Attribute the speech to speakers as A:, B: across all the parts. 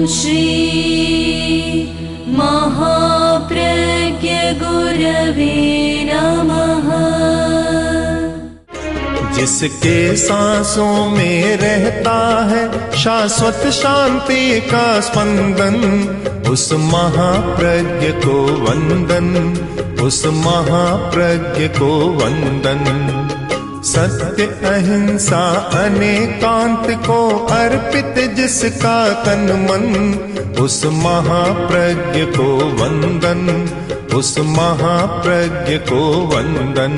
A: श्री महाप्रज्ञ गुरवे नमः।
B: जिसके सांसों में रहता है शाश्वत शांति का स्पंदन, उस महाप्रज्ञ को वंदन, उस महाप्रज्ञ को वंदन। सत्य अहिंसा अनेकांत को अर्पित जिसका तन मन, उस महाप्रज्ञ को वंदन, उस महाप्रज्ञ को वंदन।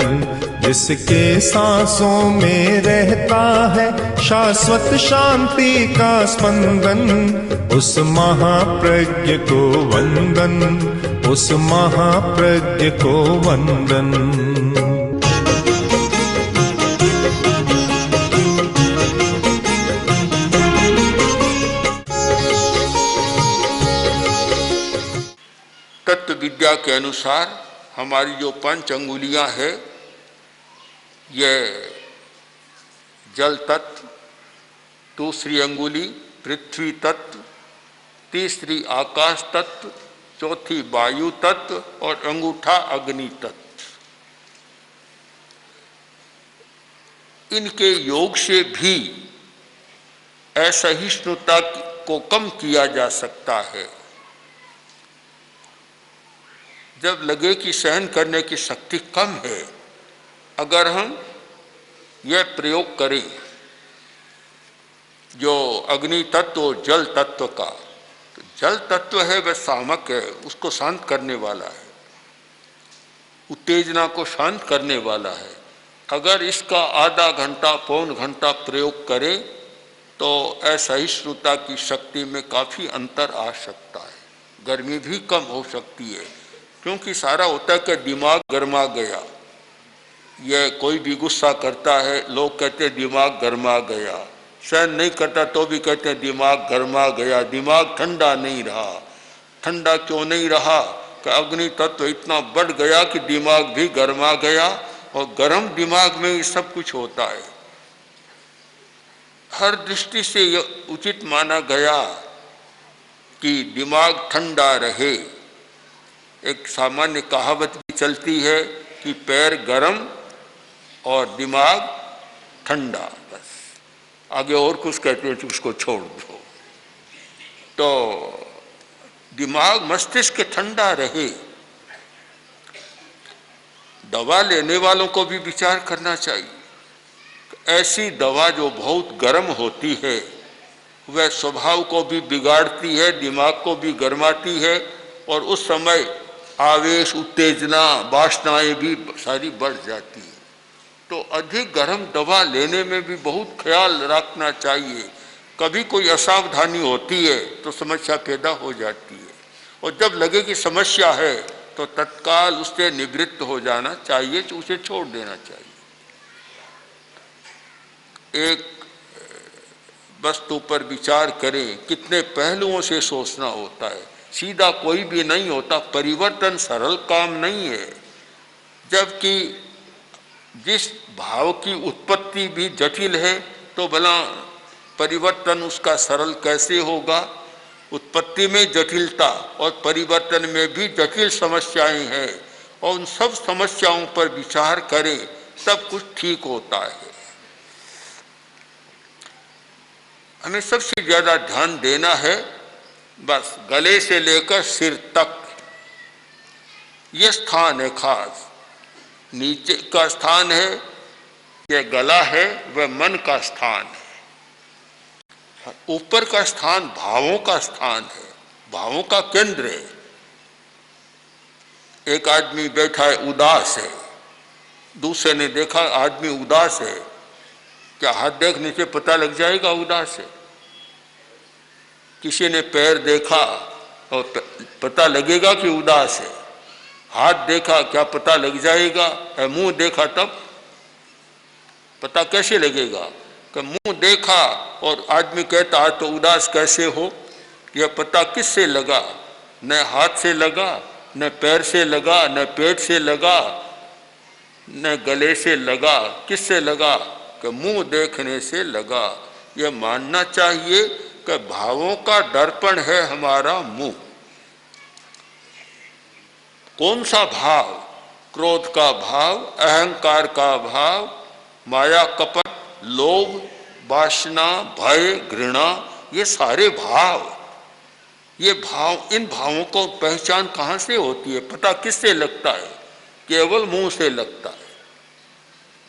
B: जिसके सांसों में रहता है शाश्वत शांति का स्पंदन, उस महाप्रज्ञ को वंदन, उस महाप्रज्ञ को वंदन।
C: तत्व विद्या के अनुसार हमारी जो 5 अंगुलियां है, यह जल तत्व, दूसरी अंगुली पृथ्वी तत्व, तीसरी आकाश तत्व, चौथी वायु तत्व और अंगूठा अग्नि तत्व। इनके योग से भी असहिष्णुता को कम किया जा सकता है। जब लगे कि सहन करने की शक्ति कम है, अगर हम यह प्रयोग करें जो अग्नि तत्व और जल तत्व का, तो जल तत्व है वह सामक है, उसको शांत करने वाला है, उत्तेजना को शांत करने वाला है। अगर इसका आधा घंटा पौन घंटा प्रयोग करें तो असहिष्णुता की शक्ति में काफ़ी अंतर आ सकता है, गर्मी भी कम हो सकती है। क्योंकि सारा होता है कि दिमाग गर्मा गया, यह कोई भी गुस्सा करता है लोग कहते हैं दिमाग गर्मा गया, सहन नहीं करता तो भी कहते हैं दिमाग गर्मा गया, दिमाग ठंडा नहीं रहा। ठंडा क्यों नहीं रहा? कि अग्नि तत्व इतना बढ़ गया कि दिमाग भी गर्मा गया, और गर्म दिमाग में ही सब कुछ होता है। हर दृष्टि से यह उचित माना गया कि दिमाग ठंडा रहे। एक सामान्य कहावत भी चलती है कि पैर गरम और दिमाग ठंडा, बस आगे और कुछ कहते हैं तो उसको छोड़ दो। तो दिमाग मस्तिष्क ठंडा रहे। दवा लेने वालों को भी विचार करना चाहिए। ऐसी दवा जो बहुत गर्म होती है वह स्वभाव को भी बिगाड़ती है, दिमाग को भी गर्माती है, और उस समय आवेश, उत्तेजना, वासनाएं भी सारी बढ़ जाती है। तो अधिक गर्म दवा लेने में भी बहुत ख्याल रखना चाहिए। कभी कोई असावधानी होती है तो समस्या पैदा हो जाती है, और जब लगे कि समस्या है तो तत्काल उससे निवृत्त हो जाना चाहिए, उसे छोड़ देना चाहिए। एक वस्तु पर विचार करें, कितने पहलुओं से सोचना होता है, सीधा कोई भी नहीं होता। परिवर्तन सरल काम नहीं है, जबकि जिस भाव की उत्पत्ति भी जटिल है तो भला परिवर्तन उसका सरल कैसे होगा? उत्पत्ति में जटिलता और परिवर्तन में भी जटिल समस्याएं हैं, और उन सब समस्याओं पर विचार करें तब कुछ ठीक होता है। हमें सबसे ज़्यादा ध्यान देना है बस गले से लेकर सिर तक, ये स्थान है खास। नीचे का स्थान है, यह गला है, वह मन का स्थान है। ऊपर का स्थान भावों का स्थान है, भावों का केंद्र है। एक आदमी बैठा है, उदास है, दूसरे ने देखा आदमी उदास है, क्या हाथ देखने से पता लग जाएगा उदास है? किसी ने पैर देखा और पता लगेगा कि उदास है? हाथ देखा क्या पता लग जाएगा? मुंह देखा तब पता कैसे लगेगा? कि मुंह देखा और आदमी कहता है तो उदास कैसे हो, यह पता किससे लगा? न हाथ से लगा, न पैर से लगा, न पेट से लगा, न गले से लगा, किससे लगा? कि मुंह देखने से लगा। यह मानना चाहिए कि भावों का दर्पण है हमारा मुंह। कौन सा भाव? क्रोध का भाव, अहंकार का भाव, माया कपट, लोभ, वासना, भय, घृणा, ये सारे भाव। ये भाव, इन भावों को पहचान कहाँ से होती है? पता किससे लगता है? केवल मुंह से लगता है।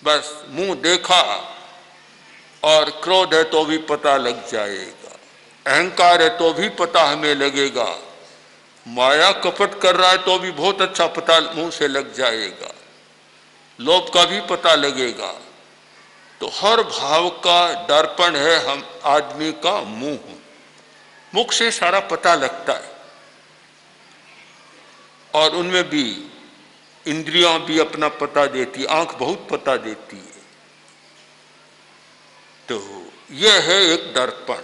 C: बस मुंह देखा और क्रोध है तो भी पता लग जाएगा, अहंकार है तो भी पता हमें लगेगा, माया कपट कर रहा है तो भी बहुत अच्छा पता मुंह से लग जाएगा, लोभ का भी पता लगेगा। तो हर भाव का दर्पण है हम आदमी का मुंह। मुख से सारा पता लगता है और उनमें भी इंद्रियां भी अपना पता देती, आंख बहुत पता देती है। तो यह है एक दर्पण,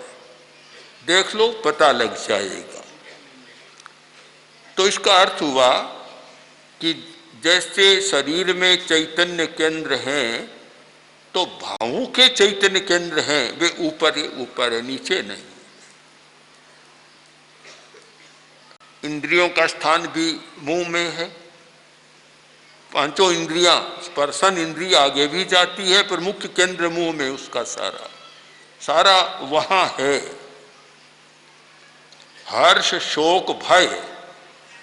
C: देख लो पता लग जाएगा। तो इसका अर्थ हुआ कि जैसे शरीर में चैतन्य केंद्र हैं तो भावों के चैतन्य केंद्र हैं, वे ऊपर है, नीचे नहीं। इंद्रियों का स्थान भी मुंह में है। पांचों इंद्रियां, स्पर्शन इंद्रिय आगे भी जाती है पर मुख्य केंद्र मुंह में उसका सारा वहां है। हर्ष, शोक, भय,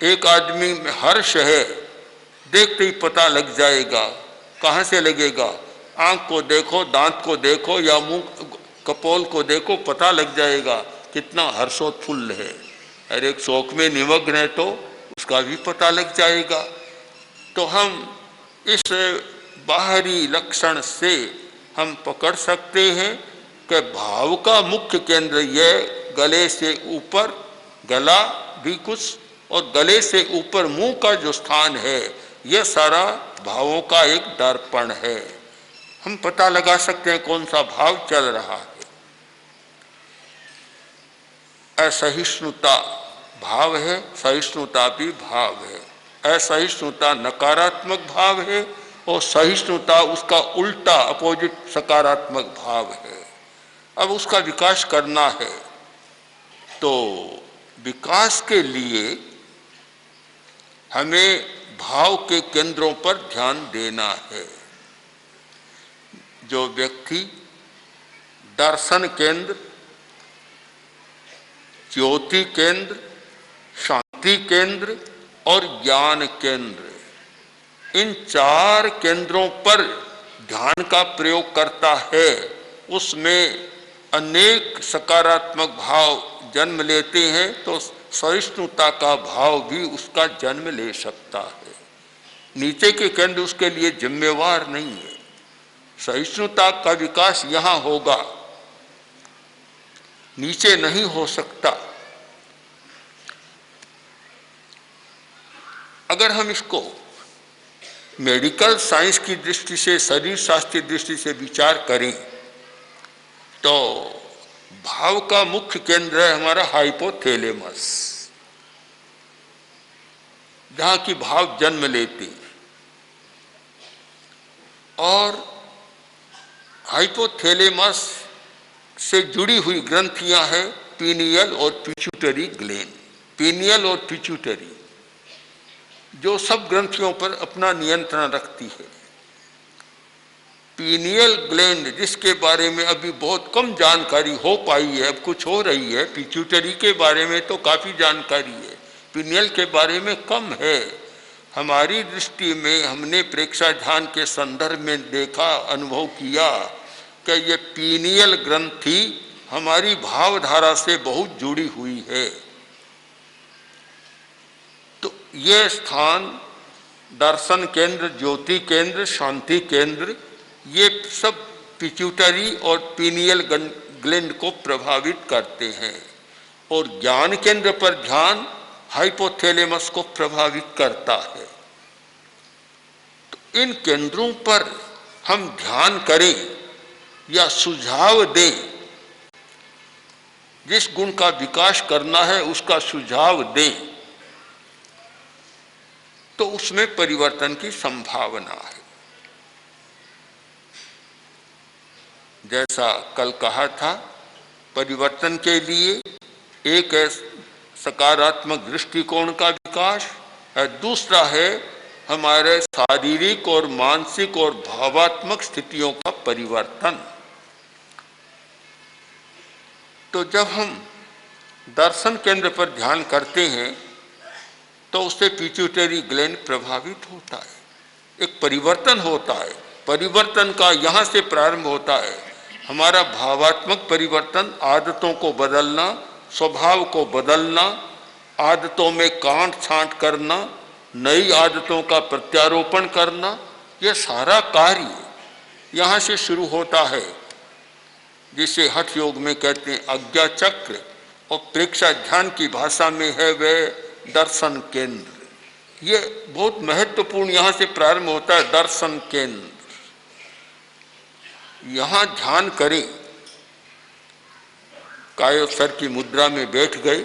C: एक आदमी में हर्ष है, देखते ही पता लग जाएगा। कहाँ से लगेगा? आंख को देखो, दांत को देखो या मुंह कपोल को देखो, पता लग जाएगा कितना हर्षोत्फुल्ल है। और एक शोक में निमग्न है तो उसका भी पता लग जाएगा। तो हम इस बाहरी लक्षण से हम पकड़ सकते हैं कि भाव का मुख्य केंद्र यह गले से ऊपर, गला भी कुछ, और गले से ऊपर मुंह का जो स्थान है, यह सारा भावों का एक दर्पण है। हम पता लगा सकते हैं कौन सा भाव चल रहा है। असहिष्णुता भाव है, सहिष्णुता भी भाव है। असहिष्णुता नकारात्मक भाव है और सहिष्णुता उसका उल्टा अपोजिट सकारात्मक भाव है। अब उसका विकास करना है तो विकास के लिए हमें भाव के केंद्रों पर ध्यान देना है। जो व्यक्ति दर्शन केंद्र, ज्योति केंद्र, शांति केंद्र और ज्ञान केंद्र, इन चार केंद्रों पर ध्यान का प्रयोग करता है, उसमें अनेक सकारात्मक भाव जन्म लेते हैं तो सहिष्णुता का भाव भी उसका जन्म ले सकता है। नीचे के केंद्र उसके लिए जिम्मेवार नहीं है। सहिष्णुता का विकास यहाँ होगा, नीचे नहीं हो सकता। अगर हम इसको मेडिकल साइंस की दृष्टि से, शरीर शास्त्र की दृष्टि से विचार करें तो भाव का मुख्य केंद्र है हमारा हाइपोथैलेमस, जहां की भाव जन्म लेते हैं। और हाइपोथैलेमस से जुड़ी हुई ग्रंथियां हैं पीनियल और पिट्यूटरी ग्लैंड। पीनियल और पिट्यूटरी जो सब ग्रंथियों पर अपना नियंत्रण रखती है। पीनियल ग्लैंड जिसके बारे में अभी बहुत कम जानकारी हो पाई है, अब कुछ हो रही है। पिट्यूटरी के बारे में तो काफ़ी जानकारी है, पीनियल के बारे में कम है। हमारी दृष्टि में हमने प्रेक्षा ध्यान के संदर्भ में देखा, अनुभव किया कि ये पीनियल ग्रंथि हमारी भावधारा से बहुत जुड़ी हुई है। तो ये स्थान दर्शन केंद्र, ज्योति केंद्र, शांति केंद्र, ये सब पिट्यूटरी और पीनियल ग्लैंड को प्रभावित करते हैं। और ज्ञान केंद्र पर ध्यान हाइपोथैलेमस को प्रभावित करता है। तो इन केंद्रों पर हम ध्यान करें या सुझाव दें, जिस गुण का विकास करना है उसका सुझाव दें, तो उसमें परिवर्तन की संभावना है। जैसा कल कहा था परिवर्तन के लिए एक है सकारात्मक दृष्टिकोण का विकास और दूसरा है हमारे शारीरिक और मानसिक और भावात्मक स्थितियों का परिवर्तन। तो जब हम दर्शन केंद्र पर ध्यान करते हैं तो उससे पिट्यूटरी ग्लैंड प्रभावित होता है, एक परिवर्तन होता है। परिवर्तन का यहाँ से प्रारंभ होता है हमारा भावात्मक परिवर्तन, आदतों को बदलना, स्वभाव को बदलना, आदतों में काट छांट करना, नई आदतों का प्रत्यारोपण करना, यह सारा कार्य यहाँ से शुरू होता है, जिसे हठ योग में कहते हैं आज्ञा चक्र, और प्रेक्षा ध्यान की भाषा में है वह दर्शन केंद्र। ये बहुत महत्वपूर्ण यहाँ से प्रारंभ होता है दर्शन केंद्र। यहाँ ध्यान करें, कायोत्सर्ग की मुद्रा में बैठ गए,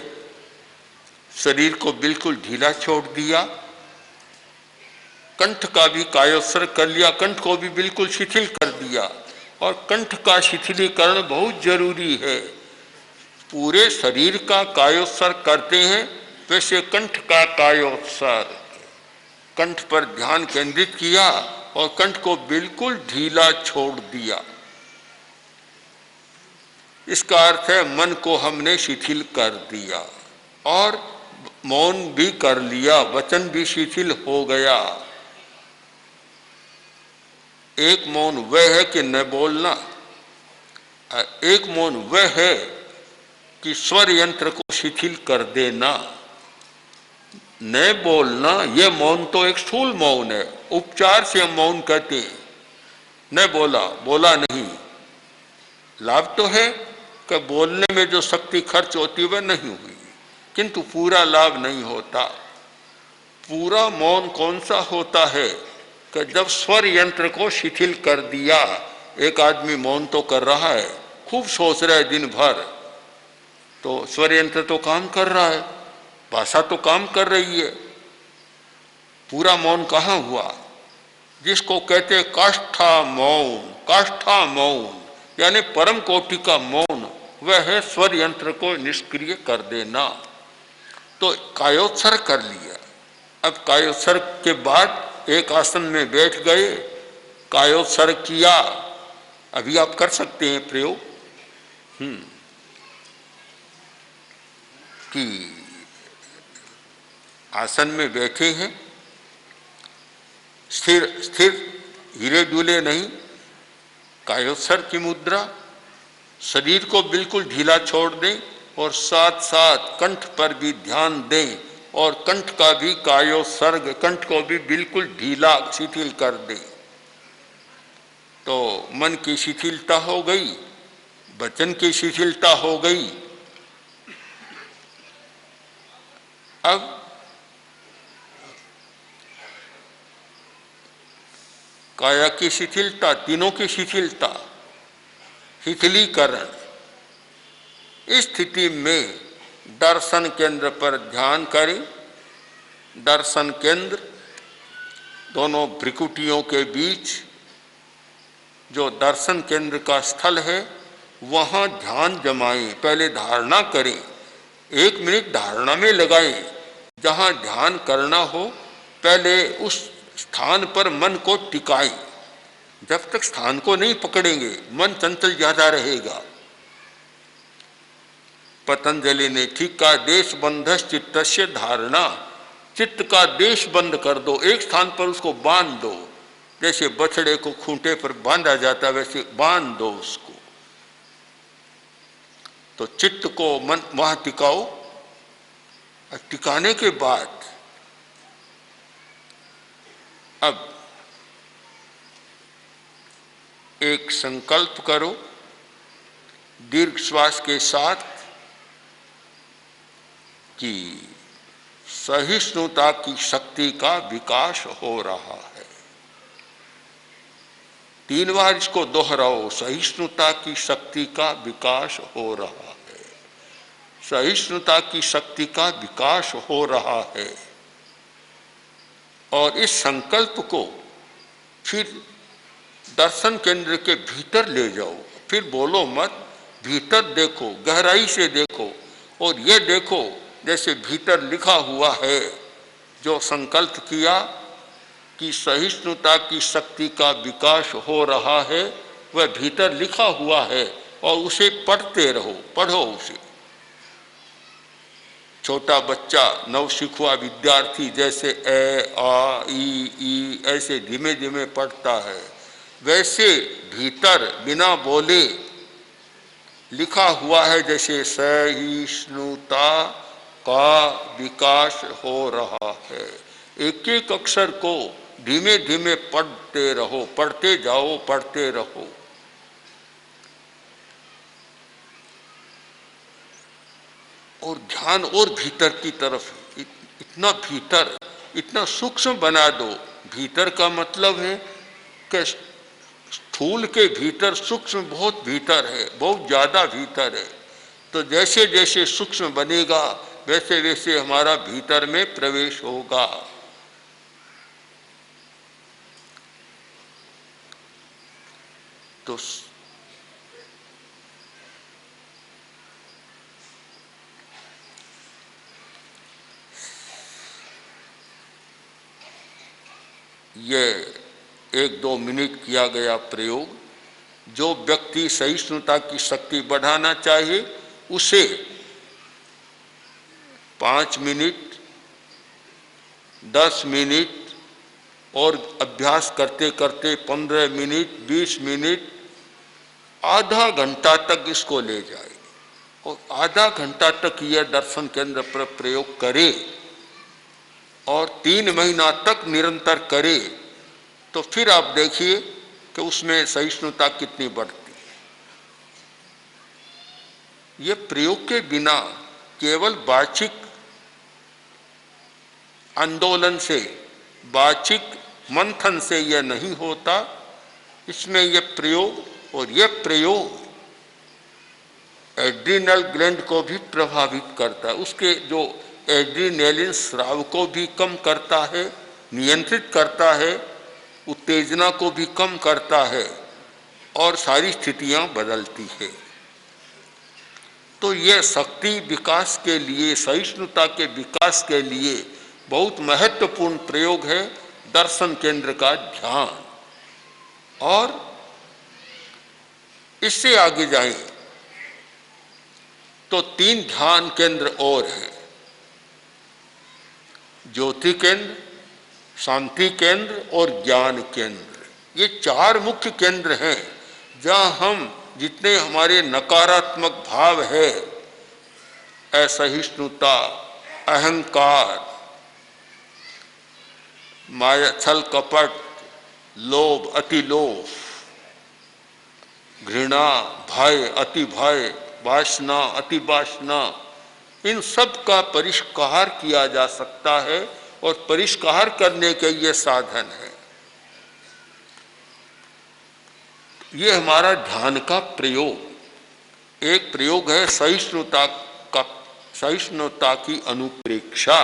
C: शरीर को बिल्कुल ढीला छोड़ दिया, कंठ का भी कायोत्सर्ग कर लिया, कंठ को भी बिल्कुल शिथिल कर दिया। और कंठ का शिथिलीकरण बहुत जरूरी है। पूरे शरीर का कायोत्सर्ग करते हैं वैसे कंठ का कायोत्सर्ग, कंठ पर ध्यान केंद्रित किया और कंठ को बिल्कुल ढीला छोड़ दिया। इसका अर्थ है मन को हमने शिथिल कर दिया और मौन भी कर लिया, वचन भी शिथिल हो गया। एक मौन वह है कि न बोलना, एक मौन वह है कि स्वर यंत्र को शिथिल कर देना। न बोलना यह मौन तो एक स्थूल मौन है, उपचार से हम मौन कहते हैं। न बोला, बोला नहीं, लाभ तो है कि बोलने में जो शक्ति खर्च होती है वह नहीं हुई, किंतु पूरा लाभ नहीं होता। पूरा मौन कौन सा होता है कि जब स्वर यंत्र को शिथिल कर दिया। एक आदमी मौन तो कर रहा है, खूब सोच रहा है दिन भर, तो स्वर यंत्र तो काम कर रहा है, भाषा तो काम कर रही है, पूरा मौन कहाँ हुआ? जिसको कहते हैं काष्ठा मौन, काष्ठा मौन यानी परम कोटि का मौन, वह है स्वर यंत्र को निष्क्रिय कर देना। तो कायोत्सर्ग कर लिया। अब कायोत्सर्ग के बाद एक आसन में बैठ गए, कायोत्सर्ग किया। अभी आप कर सकते हैं प्रयोग कि आसन में बैठे हैं, स्थिर स्थिर, हिले डुले नहीं, कायोत्सर्ग की मुद्रा, शरीर को बिल्कुल ढीला छोड़ दें और साथ साथ कंठ पर भी ध्यान दें और कंठ का भी कायोत्सर्ग, कंठ को भी बिल्कुल ढीला शिथिल कर दें। तो मन की शिथिलता हो गई, वचन की शिथिलता हो गई। अब काया की शिथिलता, तीनों की शिथिलता, शिथिलीकरण। इस स्थिति में दर्शन केंद्र पर ध्यान करें। दर्शन केंद्र दोनों भ्रिकुटियों के बीच जो दर्शन केंद्र का स्थल है वहाँ ध्यान जमाएं। पहले धारणा करें, 1 मिनट धारणा में लगाएं। जहाँ ध्यान करना हो पहले उस स्थान पर मन को टिकाएं। जब तक स्थान को नहीं पकड़ेंगे मन चंचल ज्यादा रहेगा। पतंजलि ने ठीक कहा, देश बंधस चित्तस्य धारणा, चित्त का देश बंद कर दो, एक स्थान पर उसको बांध दो। जैसे बछड़े को खूंटे पर बांधा जाता वैसे बांध दो उसको। तो चित्त को मन वहां टिकाओ। टिकाने के बाद अब एक संकल्प करो दीर्घ श्वास के साथ कि सहिष्णुता की शक्ति का विकास हो रहा है। 3 बार इसको दोहराओ, सहिष्णुता की शक्ति का विकास हो रहा है, सहिष्णुता की शक्ति का विकास हो रहा है। और इस संकल्प को फिर दर्शन केंद्र के भीतर ले जाओ। फिर बोलो मत, भीतर देखो, गहराई से देखो, और ये देखो जैसे भीतर लिखा हुआ है, जो संकल्प किया कि सहिष्णुता की शक्ति का विकास हो रहा है, वह भीतर लिखा हुआ है, और उसे पढ़ते रहो, पढ़ो उसे। छोटा बच्चा, नवशिखुआ विद्यार्थी जैसे ए आ ई ऐसे धीमे धीमे पढ़ता है, वैसे भीतर बिना बोले लिखा हुआ है, जैसे सहिष्णुता का विकास हो रहा है। एक एक अक्षर को धीमे धीमे पढ़ते रहो, पढ़ते जाओ, पढ़ते रहो। और ध्यान और भीतर की तरफ, इतना भीतर, इतना सूक्ष्म बना दो। भीतर का मतलब है कि स्थूल के भीतर सूक्ष्म बहुत भीतर है, बहुत ज्यादा भीतर है। तो जैसे जैसे सूक्ष्म बनेगा, वैसे वैसे हमारा भीतर में प्रवेश होगा। तो ये 1-2 मिनट किया गया प्रयोग, जो व्यक्ति सहिष्णुता की शक्ति बढ़ाना चाहे उसे 5 मिनट, 10 मिनट और अभ्यास करते करते 15 मिनट, 20 मिनट, आधा घंटा तक इसको ले जाए। और आधा घंटा तक यह दर्शन केंद्र पर प्रयोग करे और 3 महीना तक निरंतर करे, तो फिर आप देखिए कि उसमें सहिष्णुता कितनी बढ़ती है। ये प्रयोग के बिना केवल वाचिक आंदोलन से, वाचिक मंथन से यह नहीं होता। इसमें यह प्रयोग, और यह प्रयोग एड्रिनल ग्लैंड को भी प्रभावित करता है, उसके जो एड्रिनलिन स्राव को भी कम करता है, नियंत्रित करता है, उत्तेजना को भी कम करता है, और सारी स्थितियां बदलती है। तो यह शक्ति विकास के लिए, सहिष्णुता के विकास के लिए बहुत महत्वपूर्ण प्रयोग है दर्शन केंद्र का ध्यान। और इससे आगे जाएं तो 3 ध्यान केंद्र और हैं, ज्योति केंद्र, शांति केंद्र और ज्ञान केंद्र। ये 4 मुख्य केंद्र हैं जहाँ हम जितने हमारे नकारात्मक भाव है, असहिष्णुता, अहंकार, माया, छल कपट, लोभ, अति लोभ, घृणा, भय, अति भय, वासना, अति वासना, इन सब का परिष्कार किया जा सकता है। और परिष्कार करने के ये साधन है। ये हमारा ध्यान का प्रयोग। एक प्रयोग है सहिष्णुता का, सहिष्णुता की अनुप्रेक्षा,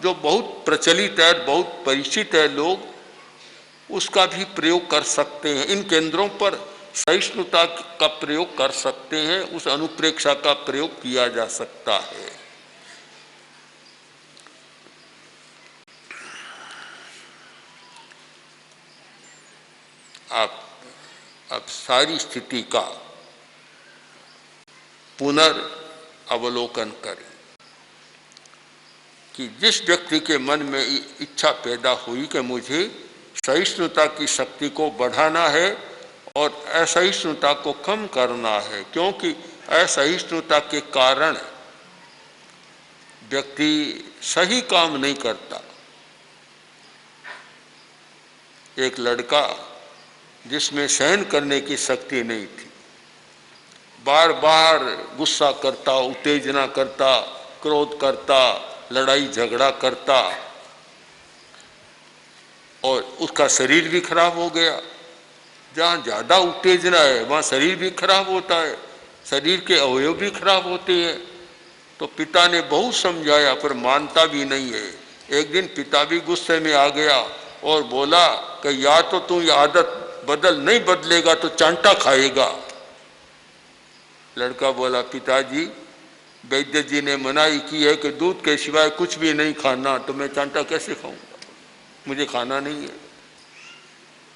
C: जो बहुत प्रचलित है, बहुत परिचित है, लोग उसका भी प्रयोग कर सकते हैं। इन केंद्रों पर सहिष्णुता का प्रयोग कर सकते हैं, उस अनुप्रेक्षा का प्रयोग किया जा सकता है। आप अब सारी स्थिति का पुनर्अवलोकन करें कि जिस व्यक्ति के मन में इच्छा पैदा हुई कि मुझे सहिष्णुता की शक्ति को बढ़ाना है और असहिष्णुता को कम करना है, क्योंकि असहिष्णुता के कारण व्यक्ति सही काम नहीं करता। एक लड़का जिसमें सहन करने की शक्ति नहीं थी, बार बार गुस्सा करता, उत्तेजना करता, क्रोध करता, लड़ाई झगड़ा करता, और उसका शरीर भी खराब हो गया। जहाँ ज़्यादा उत्तेजना है वहाँ शरीर भी खराब होता है, शरीर के अवयव भी खराब होते हैं। तो पिता ने बहुत समझाया पर मानता भी नहीं है। एक दिन पिता भी गुस्से में आ गया और बोला कि या तो तू ये आदत बदल, नहीं बदलेगा तो चांटा खाएगा। लड़का बोला, पिताजी वैद्य जी ने मनाही की है कि दूध के सिवाय कुछ भी नहीं खाना, तो मैं चांटा कैसे खाऊंगा, मुझे खाना नहीं है।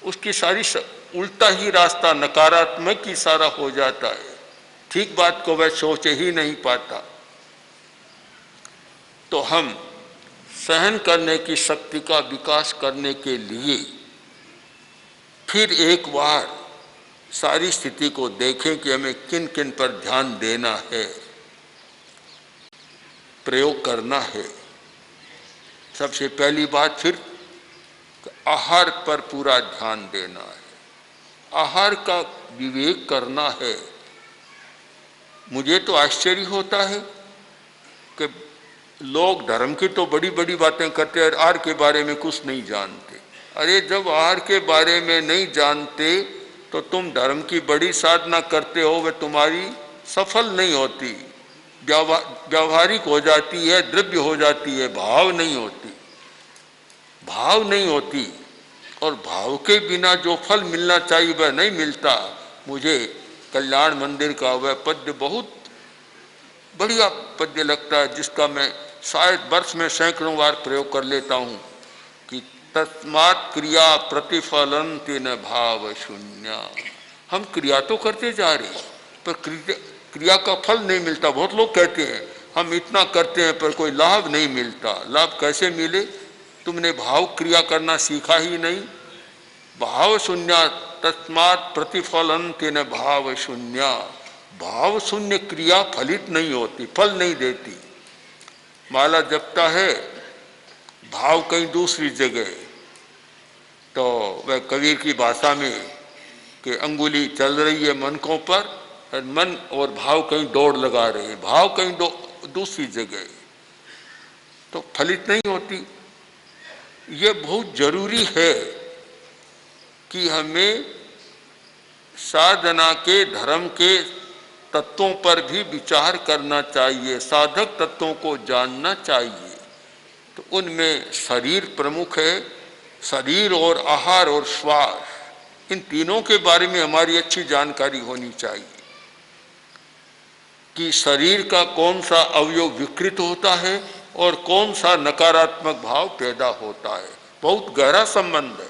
C: उसकी सारी उल्टा ही रास्ता नकारात्मक ही सारा हो जाता है, ठीक बात को वह सोच ही नहीं पाता। तो हम सहन करने की शक्ति का विकास करने के लिए फिर एक बार सारी स्थिति को देखें कि हमें किन किन पर ध्यान देना है, प्रयोग करना है। सबसे पहली बात फिर आहार पर पूरा ध्यान देना है, आहार का विवेक करना है। मुझे तो आश्चर्य होता है कि लोग धर्म की तो बड़ी बड़ी बातें करते हैं और आहार के बारे में कुछ नहीं जानते। अरे जब आहार के बारे में नहीं जानते तो तुम धर्म की बड़ी साधना करते हो, वह तुम्हारी सफल नहीं होती, व्यावहारिक हो जाती है, द्रव्य हो जाती है, भाव नहीं होती, भाव नहीं होती। और भाव के बिना जो फल मिलना चाहिए वह नहीं मिलता। मुझे कल्याण मंदिर का वह पद्य बहुत बढ़िया पद्य लगता है, जिसका मैं शायद वर्ष में सैकड़ों बार प्रयोग कर लेता हूँ कि तस्मात् क्रिया प्रतिफलन्ति न भाव शून्य। हम क्रिया तो करते जा रहे हैं पर क्रिया का फल नहीं मिलता। बहुत लोग कहते हैं हम इतना करते हैं पर कोई लाभ नहीं मिलता। लाभ कैसे मिले? तुमने भाव क्रिया करना सीखा ही नहीं। भाव शून्य तस्मात् प्रतिफलन्ति न भाव शून्य। भाव शून्य क्रिया फलित नहीं होती, फल नहीं देती। माला जपता है, भाव कहीं दूसरी जगह, तो वह कबीर की भाषा में कि अंगुली चल रही है मनकों पर और मन और भाव कहीं दौड़ लगा रहे हैं, भाव कहीं दूसरी जगह, तो फलित नहीं होती। ये बहुत जरूरी है कि हमें साधना के धर्म के तत्वों पर भी विचार करना चाहिए, साधक तत्वों को जानना चाहिए। तो उनमें शरीर प्रमुख है, शरीर और आहार और श्वास, इन तीनों के बारे में हमारी अच्छी जानकारी होनी चाहिए कि शरीर का कौन सा अवयव विकृत होता है और कौन सा नकारात्मक भाव पैदा होता है। बहुत गहरा संबंध है,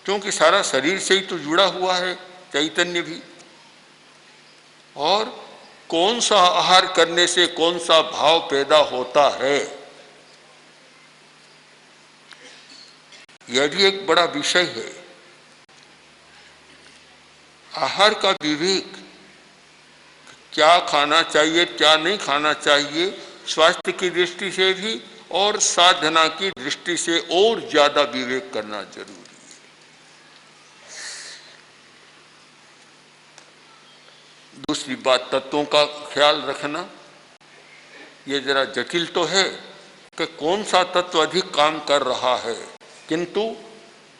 C: क्योंकि सारा शरीर से ही तो जुड़ा हुआ है चैतन्य भी। और कौन सा आहार करने से कौन सा भाव पैदा होता है, यह भी एक बड़ा विषय है। आहार का विवेक, क्या खाना चाहिए क्या नहीं खाना चाहिए, स्वास्थ्य की दृष्टि से भी और साधना की दृष्टि से और ज्यादा विवेक करना जरूरी है। दूसरी बात, तत्वों का ख्याल रखना। ये जरा जटिल तो है कि कौन सा तत्व अधिक काम कर रहा है, किंतु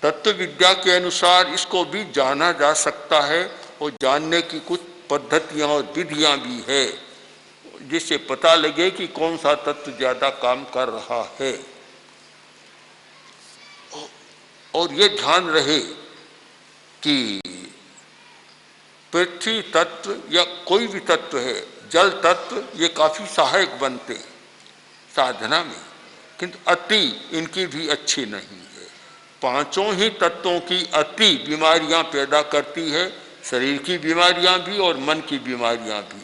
C: तत्व विद्या के अनुसार इसको भी जाना जा सकता है और जानने की कुछ पद्धतियां और विधियां भी है, जिससे पता लगे कि कौन सा तत्व ज्यादा काम कर रहा है। और ये ध्यान रहे कि पृथ्वी तत्व या कोई भी तत्व है, जल तत्व, ये काफी सहायक बनते साधना में, किंतु अति इनकी भी अच्छी नहीं है। पांचों ही तत्वों की अति बीमारियां पैदा करती है, शरीर की बीमारियां भी और मन की बीमारियां भी।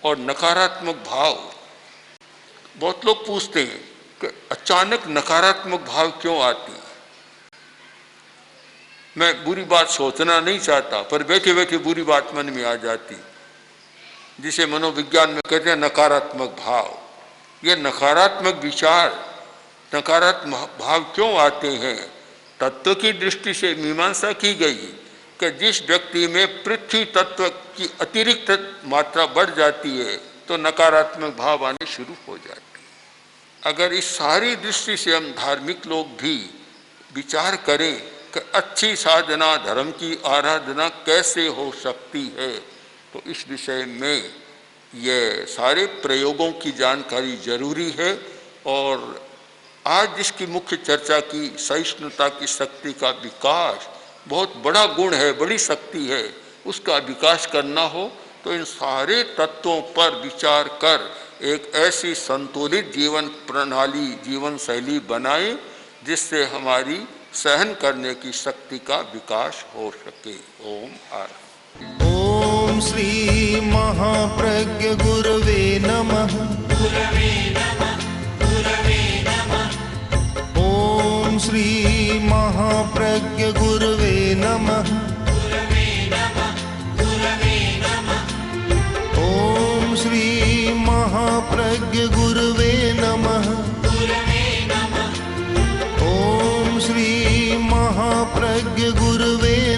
C: और नकारात्मक भाव, बहुत लोग पूछते हैं कि अचानक नकारात्मक भाव क्यों आती है। मैं बुरी बात सोचना नहीं चाहता, पर बैठे बैठे बुरी बात मन में आ जाती, जिसे मनोविज्ञान में कहते हैं नकारात्मक भाव। ये नकारात्मक विचार, नकारात्मक भाव क्यों आते हैं? तत्व की दृष्टि से मीमांसा की गई कि जिस व्यक्ति में पृथ्वी तत्व की अतिरिक्त मात्रा बढ़ जाती है तो नकारात्मक भाव आने शुरू हो जाते हैं। अगर इस सारी दृष्टि से हम धार्मिक लोग भी विचार करें कि अच्छी साधना, धर्म की आराधना कैसे हो सकती है, तो इस विषय में ये सारे प्रयोगों की जानकारी जरूरी है। और आज जिसकी मुख्य चर्चा की, सहिष्णुता की शक्ति का विकास, बहुत बड़ा गुण है, बड़ी शक्ति है, उसका विकास करना हो तो इन सारे तत्वों पर विचार कर एक ऐसी संतुलित जीवन प्रणाली, जीवन शैली बनाए जिससे हमारी सहन करने की शक्ति का विकास हो सके। ओम आर।
B: ओम श्री महाप्रज्ञ गुरवे नमः। ओम श्री महाप्रज्ञ गुरवे नमः। ओम श्री महाप्रज्ञ गुरवे नमः। ओम श्री महाप्रज्ञ गुरवे